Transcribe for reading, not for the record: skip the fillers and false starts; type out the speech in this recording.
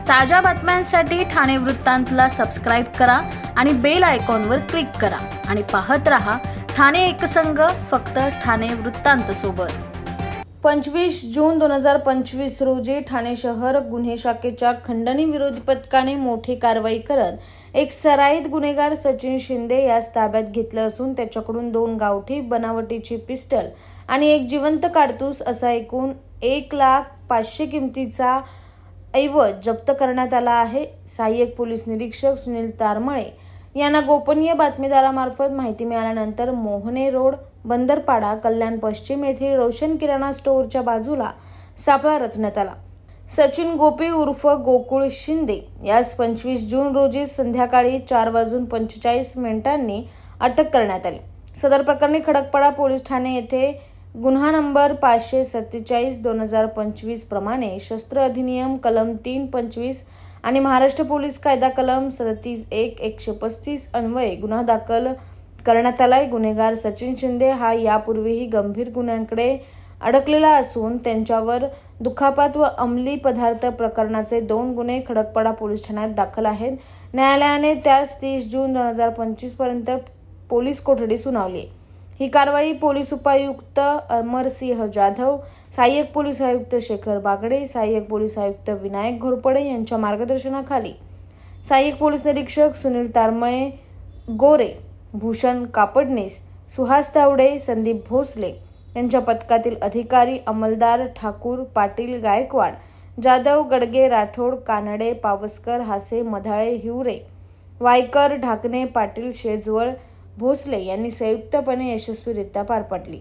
ताज्या बातम्यांसाठी ठाणे वृत्तांतला सबस्क्राइब करा आणि बेल आयकॉनवर क्लिक करा आणि पाहत रहा ठाणे एकसंघ, फक्त ठाणे वृत्तांत सोबत। 25 जून 2025 रोजी ठाणे शहर गुन्हे शाखेच्या खंडणी विरोधी पथकाने मोठी कारवाई करत एक सराईत गुन्हेगार सचिन शिंदे यास ताब्यात घेतलं असून त्याच्याकडून 2 गावठी बनावटीची पिस्टल आणि एक जिवंत काडतूस असा एकूण 1,05,000 किमतीचा ऐवज जप्त करण्यात आला आहे। सहाय्यक पोलीस निरीक्षक सुनील तारमळे यांना गोपनीय बातमीदारामार्फत माहिती मिळाल्यानंतर मोहने रोड, बंदरपाडा, कल्याण पश्चिम येथील रोशन किराणा स्टोअरच्या बाजूला सापळा रचण्यात आला। सचिन गोपी उर्फ गोकुळ शिंदे यास 25 जून रोजी संध्याकाळी 4:45 अटक करण्यात आली। सदर प्रकरणी खडकपाडा पोलीस ठाणे येथे गुन्हा नंबर 547/2025 प्रमाणे शस्त्र अधिनियम कलम 325 आणि महाराष्ट्र पोलीस कायदा कलम 37(1)135 अन्वये गुन्हा दाखल करण्यात आलाय। गुन्हेगार सचिन शिंदे हा यापूर्वीही गंभीर गुन्ह्यांकडे अडकलेला असून त्यांच्यावर दुखापत व अंमली पदार्थ प्रकरणाचे 2 गुन्हे खडकपाडा पोलीस ठाण्यात दाखल आहेत। न्यायालयाने त्यास 30 जून 2025 पर्यंत पोलीस कोठडी सुनावली। ही कारवाई पोलीस उपायुक्त अमरसिंह जाधव, सहाय्यक पोलीस आयुक्त शेखर बागडे, सहाय्यक पोलीस आयुक्त विनायक घोरपडे यांच्या मार्गदर्शनाखाली सहाय्यक पोलीस निरीक्षक सुनील तारमळे, गोरे, भूषण कापडनीस, सुहास तावडे, संदीप भोसले यांच्या पथकातील अधिकारी अंमलदार ठाकूर, पाटील, गायकवाड, जाधव, गडगे, राठोड, कानडे, पावसकर, हासे, मधाळे, हिवरे, वायकर, ढाकणे, पाटील, शेजवळ, भोसले यांनी संयुक्तपणे यशस्वीरित्या पार पाडली।